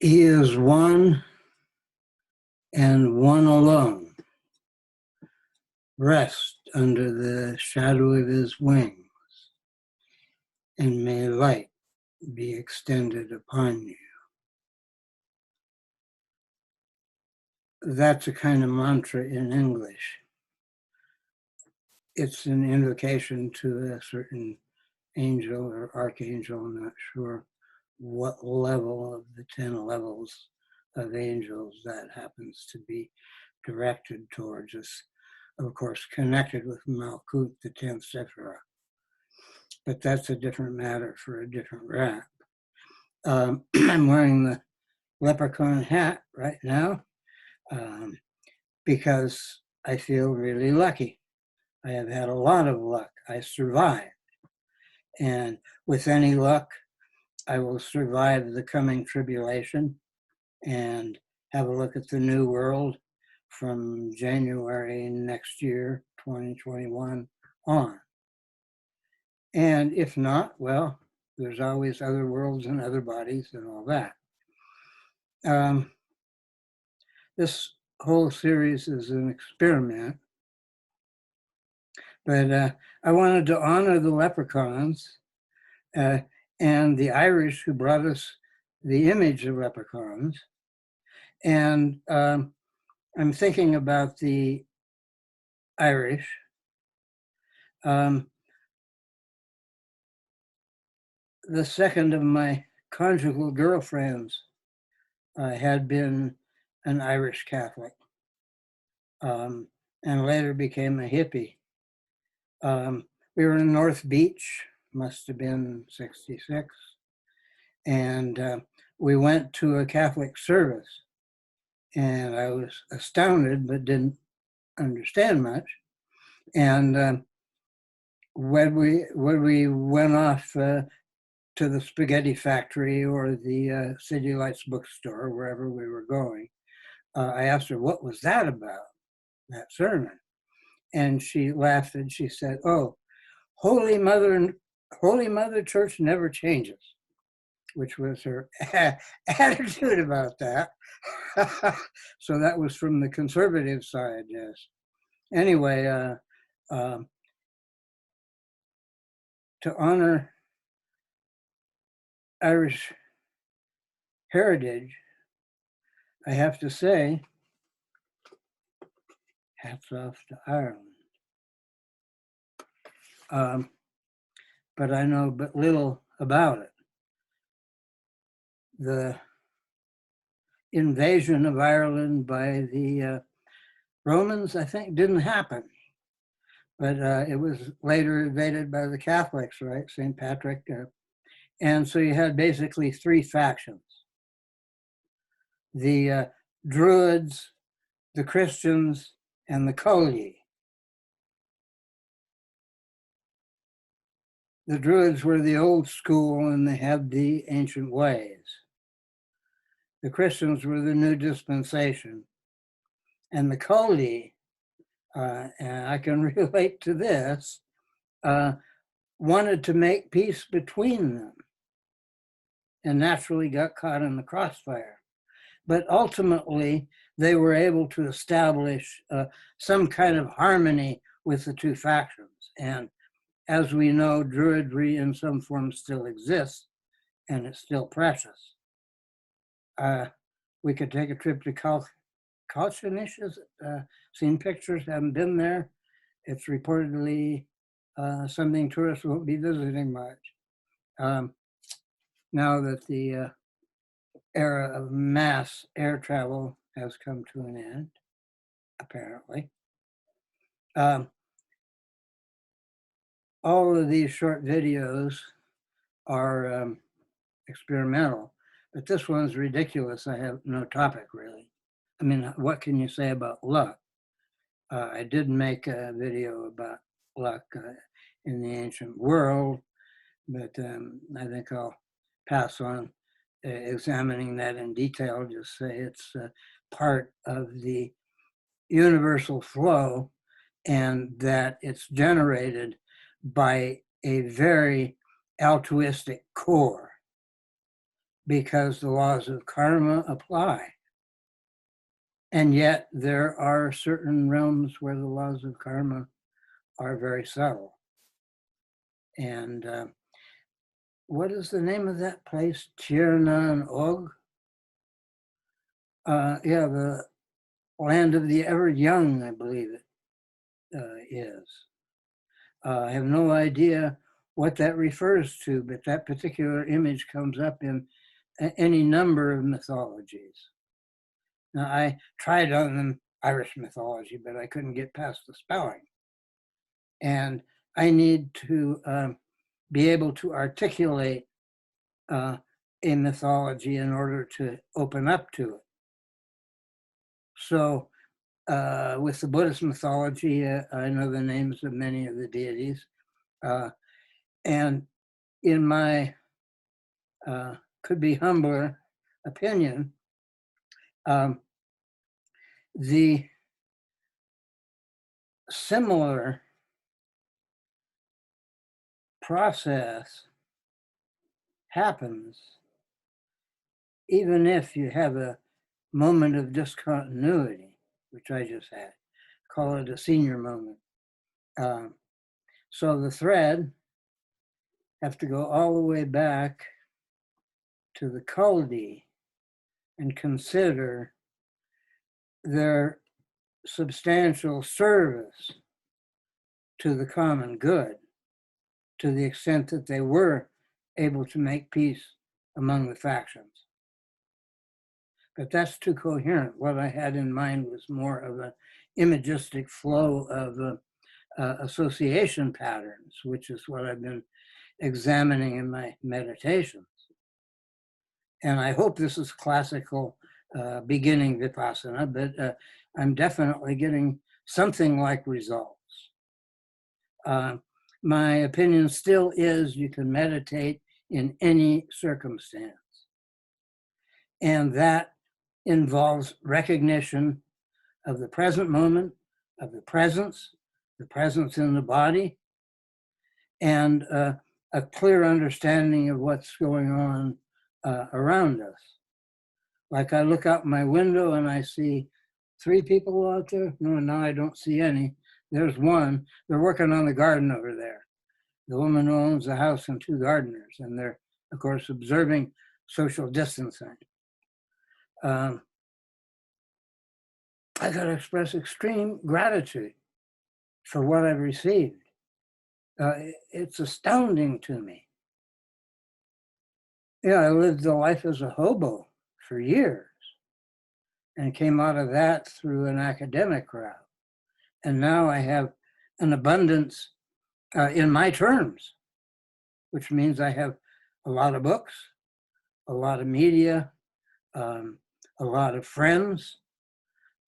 He is one and one alone. Rest under the shadow of his wings, and may light be extended upon you. That's a kind of mantra in English. It's an invocation to a certain angel or archangel, I'm not sure what level of the 10 levels of angels that happens to be directed towards us. Of course, connected with Malkut, the 10th Sephirah. But that's a different matter for a different rap. I'm wearing the leprechaun hat right now because I feel really lucky. I have had a lot of luck. I survived. And with any luck, I will survive the coming tribulation and have a look at the new world from January next year, 2021 on. And if not, well, there's always other worlds and other bodies and all that. This whole series is an experiment, but I wanted to honor the leprechauns and the Irish who brought us the image of leprechauns. And I'm thinking about the Irish. The second of my conjugal girlfriends had been an Irish Catholic and later became a hippie. We were in North Beach, must have been 66, and we went to a Catholic service, and I was astounded but didn't understand much. And when we went off to the spaghetti factory or the City Lights bookstore, wherever we were going, I asked her, what was that about, that sermon? And she laughed and she said, oh, Holy Mother Church never changes, which was her attitude about that. So that was from the conservative side, yes. Anyway, to honor Irish heritage, I have to say, hats off to Ireland. But I know but little about it. The invasion of Ireland by the Romans, I think, didn't happen. But it was later invaded by the Catholics, right? St. Patrick. And so you had basically three factions. The Druids, the Christians, and the Coley. The Druids were the old school and they had the ancient ways. The Christians were the new dispensation. And the Coley, and I can relate to this, wanted to make peace between them and naturally got caught in the crossfire. But ultimately, they were able to establish some kind of harmony with the two factions. And as we know, Druidry in some form still exists, and it's still precious. We could take a trip to Calchinish, seen pictures, haven't been there. It's reportedly something tourists won't be visiting much. Now that the era of mass air travel has come to an end, apparently. All of these short videos are experimental, but this one's ridiculous. I have no topic, really. I mean, what can you say about luck? I did make a video about luck in the ancient world, but I think I'll pass on examining that in detail, just say it's part of the universal flow and that it's generated by a very altruistic core because the laws of karma apply. And yet there are certain realms where the laws of karma are very subtle. And what is the name of that place? Tirnan Og? Yeah, the land of the ever young, I believe it is. I have no idea what that refers to, but that particular image comes up in any number of mythologies. Now, I tried on the Irish mythology, but I couldn't get past the spelling. And I need to be able to articulate a mythology in order to open up to it. So with the Buddhist mythology, I know the names of many of the deities. And in my could be humbler opinion, the similar process happens even if you have a moment of discontinuity, which I just had. Call it a senior moment. So the thread have to go all the way back to the Kaldi and consider their substantial service to the common good, to the extent that they were able to make peace among the factions. But that's too coherent. What I had in mind was more of an imagistic flow of association patterns, which is what I've been examining in my meditations. And I hope this is classical beginning Vipassana, but I'm definitely getting something like results. My opinion still is you can meditate in any circumstance. And that involves recognition of the present moment, of the presence in the body, and a clear understanding of what's going on around us. Like I look out my window and I see 3 people out there. No, now I don't see any. There's one. They're working on the garden over there. The woman who owns the house and 2 gardeners, and they're, of course, observing social distancing. I got to express extreme gratitude for what I've received. It's astounding to me. Yeah, I lived a life as a hobo for years and came out of that through an academic route. And now I have an abundance in my terms, which means I have a lot of books, a lot of media, a lot of friends,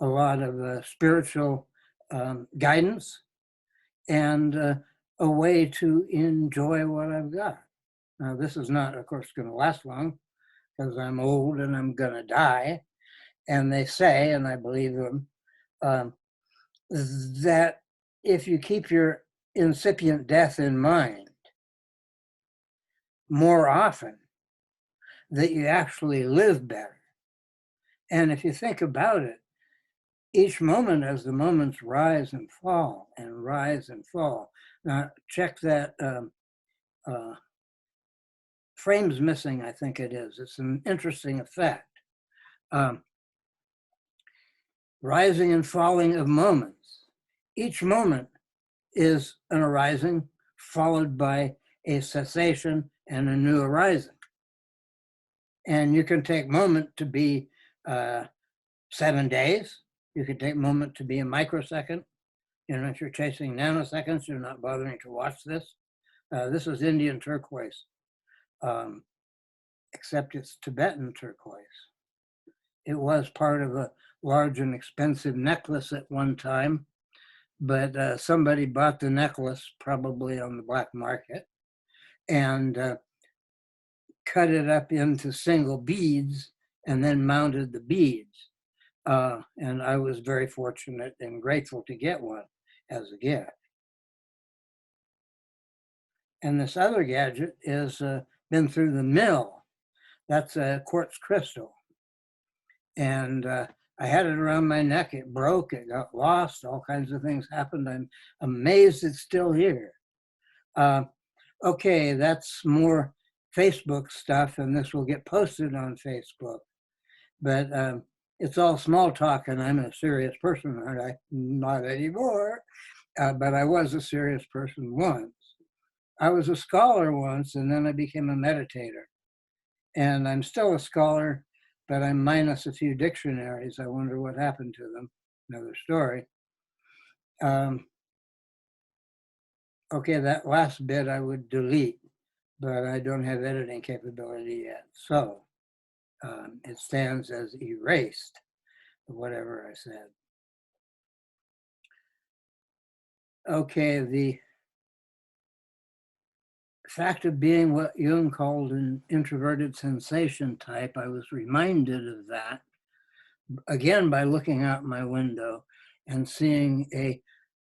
a lot of spiritual guidance, and a way to enjoy what I've got. Now, this is not, of course, going to last long because I'm old and I'm going to die. And they say, and I believe them, that if you keep your incipient death in mind more often, that you actually live better. And if you think about it, each moment as the moments rise and fall and rise and fall. Now, check that frame's missing, I think it is. It's an interesting effect. Rising and falling of moments. Each moment is an arising followed by a cessation and a new arising. And you can take moment to be 7 days. You can take moment to be a microsecond. You know, if you're chasing nanoseconds, you're not bothering to watch this. This is Indian turquoise, except it's Tibetan turquoise. It was part of a large and expensive necklace at one time, but somebody bought the necklace, probably on the black market, and cut it up into single beads and then mounted the beads. And I was very fortunate and grateful to get one as a gift. And this other gadget has been through the mill. That's a quartz crystal. And I had it around my neck. It broke, it got lost, all kinds of things happened. I'm amazed it's still here. Okay, that's more Facebook stuff, and this will get posted on Facebook. But it's all small talk, and I'm a serious person, aren't I? Not anymore, but I was a serious person once. I was a scholar once, and then I became a meditator. And I'm still a scholar, but I'm minus a few dictionaries. I wonder what happened to them. Another story. Okay, that last bit I would delete, but I don't have editing capability yet. So it stands as erased, whatever I said. Okay, the fact of being what Jung called an introverted sensation type, I was reminded of that, again, by looking out my window and seeing a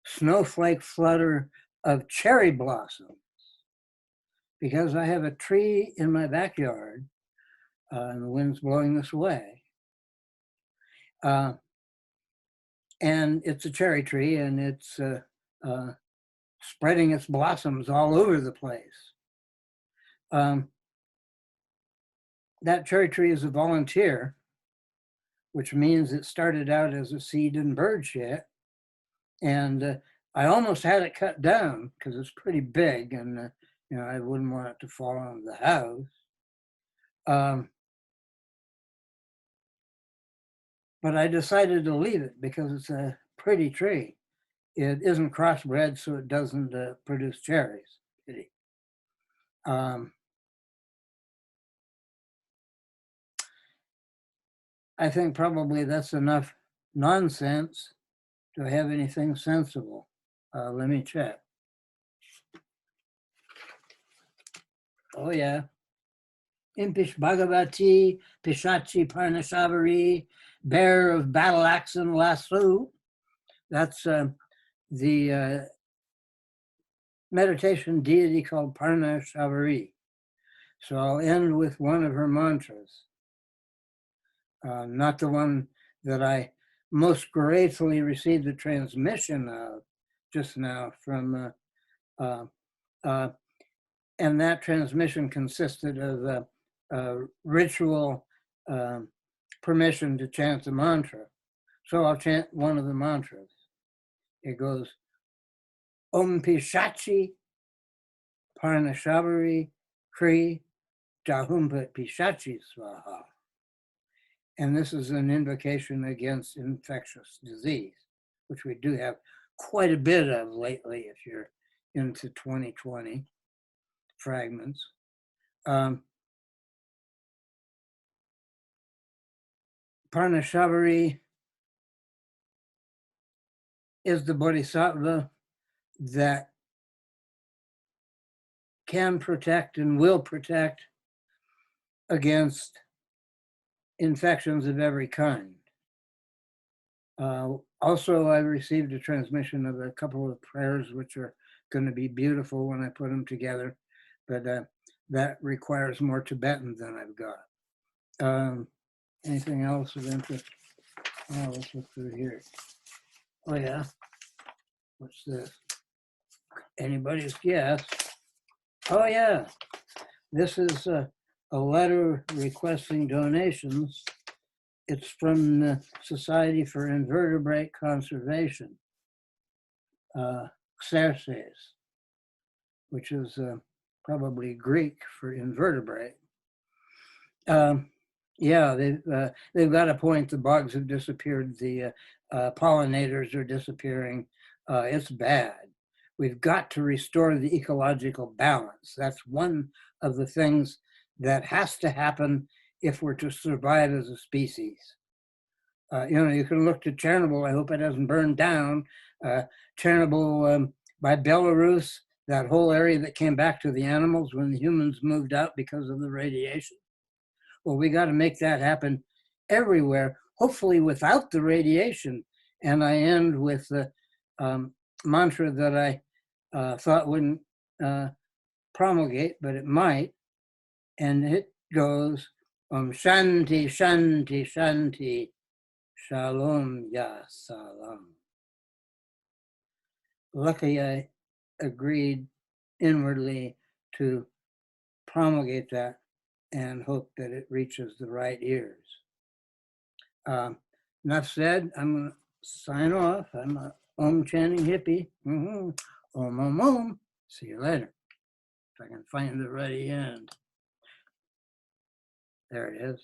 snowflake flutter of cherry blossoms, because I have a tree in my backyard and the wind's blowing this way. And it's a cherry tree, and it's spreading its blossoms all over the place. That cherry tree is a volunteer, which means it started out as a seed and bird shit. And I almost had it cut down because it's pretty big, and I wouldn't want it to fall on the house. But I decided to leave it because it's a pretty tree. It isn't crossbred, so it doesn't produce cherries. Pity. I think probably that's enough nonsense. Do I have anything sensible? Let me check. Oh, yeah. Impish Bhagavati, Pishachi Parnashavari, Bear of Battle Axe and Lasso. That's the meditation deity called Parnashavari. So I'll end with one of her mantras, not the one that I most gratefully received the transmission of just now from, and that transmission consisted of ritual permission to chant the mantra. So I'll chant one of the mantras. It goes, Om Pishachi Parnashavari Kri Jahumpat Pishachi Swaha. And this is an invocation against infectious disease, which we do have quite a bit of lately if you're into 2020 fragments. Parnashavari is the bodhisattva that can protect and will protect against infections of every kind. Also, I received a transmission of a couple of prayers, which are going to be beautiful when I put them together, but that requires more Tibetan than I've got. Anything else of interest? Oh, let's look through here. Oh, yeah. What's this? Anybody's guess? Oh, yeah. This is a letter requesting donations. It's from the Society for Invertebrate Conservation, Xerces, which is probably Greek for invertebrate. Yeah, they've got a point. The bugs have disappeared. The pollinators are disappearing. It's bad. We've got to restore the ecological balance. That's one of the things that has to happen if we're to survive as a species. You can look to Chernobyl. I hope it hasn't burned down. Chernobyl by Belarus, that whole area that came back to the animals when the humans moved out because of the radiation. Well, we got to make that happen everywhere, hopefully without the radiation. And I end with the mantra that I thought wouldn't promulgate, but it might. And it goes, Shanti, Shanti, Shanti, Shalom, Ya Salam. Lucky I agreed inwardly to promulgate that and hope that it reaches the right ears. Enough said, I'm going to sign off. I'm a Om chanting hippie. Om, Om, Om. See you later. If I can find the right end. There it is.